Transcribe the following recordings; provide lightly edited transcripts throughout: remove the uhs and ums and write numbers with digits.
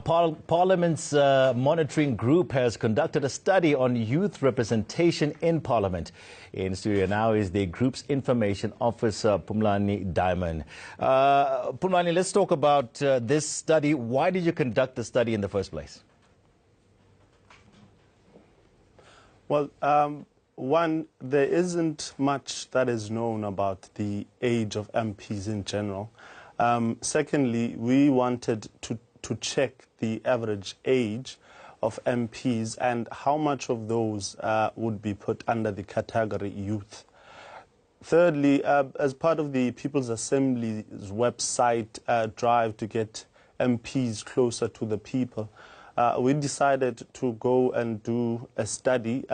Parliament's monitoring group has conducted a study on youth representation in Parliament. In studio now is the group's information officer, Phumlani Diamond. Phumlani, let's talk about this study. Why did you conduct the study in the first place? Well, one, there isn't much that is known about the age of MPs in general. Secondly, we wanted to check the average age of MPs and how much of those would be put under the category youth. Thirdly, as part of the People's Assembly's website drive to get MPs closer to the people, we decided to go and do a study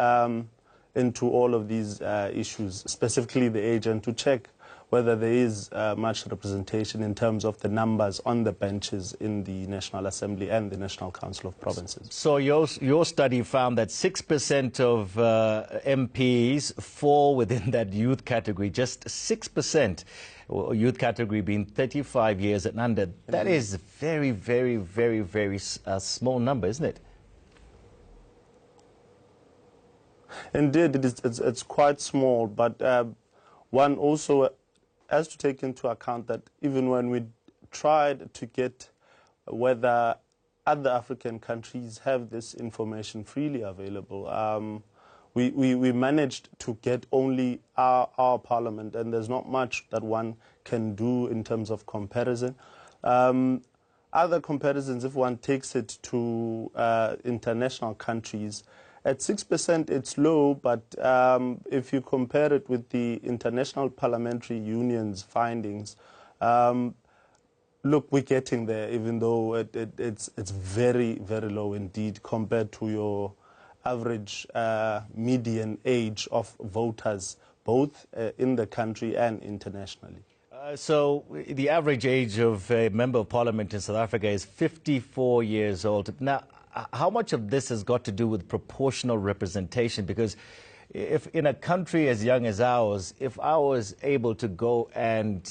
into all of these issues, specifically the age, and to check whether there is much representation in terms of the numbers on the benches in the National Assembly and the National Council of Provinces. So your study found that 6% of MPs fall within that youth category, just 6%, youth category being 35 years and under. That is a very, very, very, very small number, isn't it? Indeed, it's quite small, but one also has to take into account that even when we tried to get whether other African countries have this information freely available, we managed to get only our parliament, and there's not much that one can do in terms of comparison. Other comparisons, if one takes it to international countries, at 6% it's low, but if you compare it with the International Parliamentary Union's findings, look, we're getting there, even though it's very, very low indeed compared to your average median age of voters, both in the country and internationally. So the average age of a member of parliament in South Africa is 54 years old. Now, how much of this has got to do with proportional representation? Because if in a country as young as ours, if I was able to go and,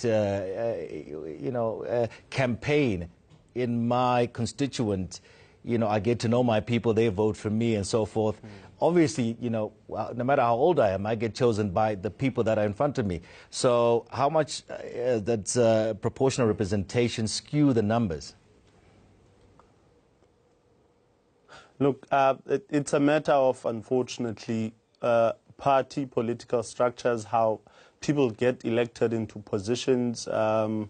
campaign in my constituent, I get to know my people, they vote for me and so forth. Obviously, no matter how old I am, I get chosen by the people that are in front of me. So how much does proportional representation skew the numbers? Look, it's a matter of, unfortunately, party political structures, how people get elected into positions. In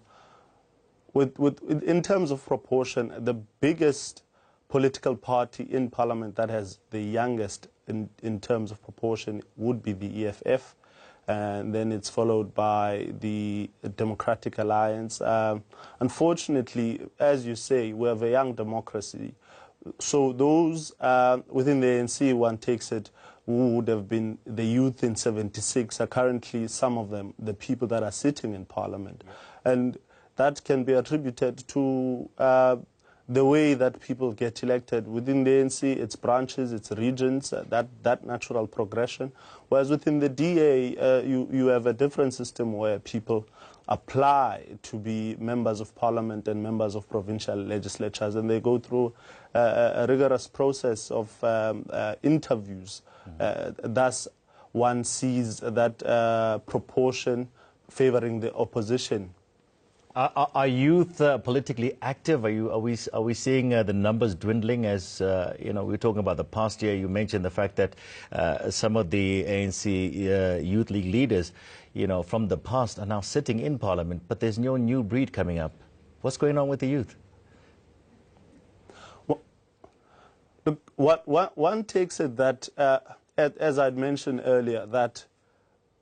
terms of proportion, the biggest political party in parliament that has the youngest in terms of proportion would be the EFF, and then it's followed by the Democratic Alliance. Unfortunately, as you say, we have a young democracy. So those within the ANC, one takes it, who would have been the youth in '76 are currently, some of them, the people that are sitting in parliament. And that can be attributed to the way that people get elected. Within the ANC, it's branches, it's regions, that natural progression. Whereas within the DA, you have a different system where people apply to be members of parliament and members of provincial legislatures, and they go through a rigorous process of interviews. Thus, one sees that proportion favoring the opposition. Are youth politically active? Are we seeing the numbers dwindling? As we're talking about the past year, you mentioned the fact that some of the ANC youth league leaders, from the past are now sitting in parliament, but there's no new breed coming up. What's going on with the youth? Well, one takes it that, as I'd mentioned earlier, that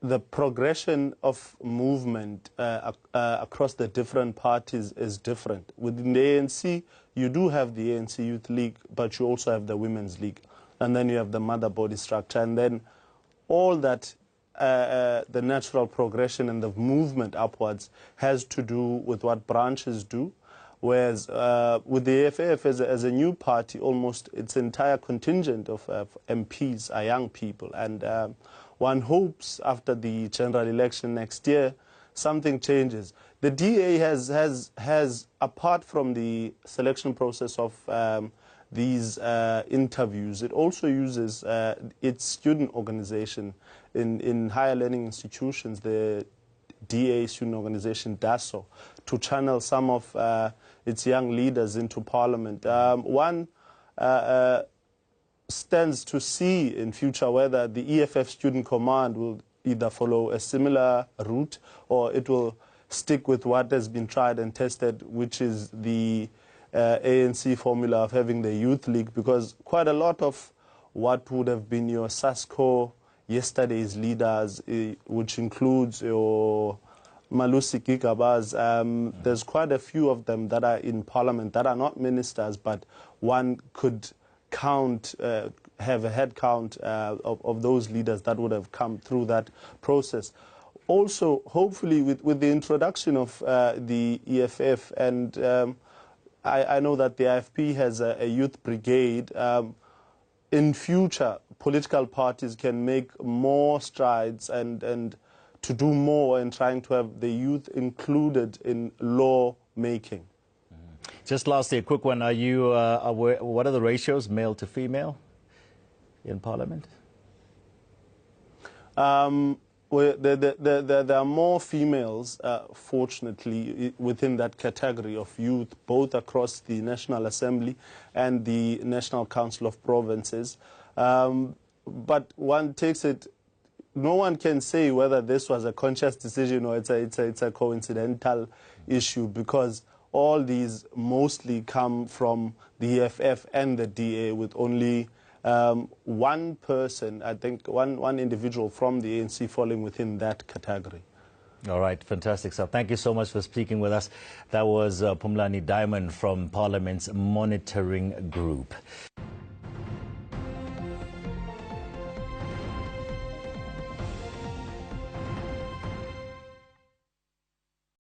the progression of movement across the different parties is different. Within the ANC, you do have the ANC Youth League, but you also have the Women's League. And then you have the mother body structure. And then all that, the natural progression and the movement upwards has to do with what branches do. Whereas with the AFF as a new party, almost its entire contingent of MPs are young people. And one hopes after the general election next year something changes. The DA has apart from the selection process of these interviews, it also uses its student organization in higher learning institutions, the DA student organization DASO, to channel some of its young leaders into parliament. One stands to see in future whether the EFF Student Command will either follow a similar route or it will stick with what has been tried and tested, which is the ANC formula of having the youth league, because quite a lot of what would have been your SASCO yesterday's leaders, which includes your Malusi Gigabas, there's quite a few of them that are in parliament that are not ministers, but one could count, have a head count of those leaders that would have come through that process. Also, hopefully, with the introduction of the EFF, and I know that the IFP has a youth brigade, in future, political parties can make more strides and to do more in trying to have the youth included in law making. Just lastly, a quick one. Are you aware, what are the ratios, male to female, in Parliament? Well, there are more females, fortunately, within that category of youth, both across the National Assembly and the National Council of Provinces. But one takes it, no one can say whether this was a conscious decision or it's a coincidental issue, because all these mostly come from the EFF and the DA, with only one person, I think one individual from the ANC falling within that category. All right, fantastic stuff. Thank you so much for speaking with us. That was Phumlani Diamond from Parliament's Monitoring Group.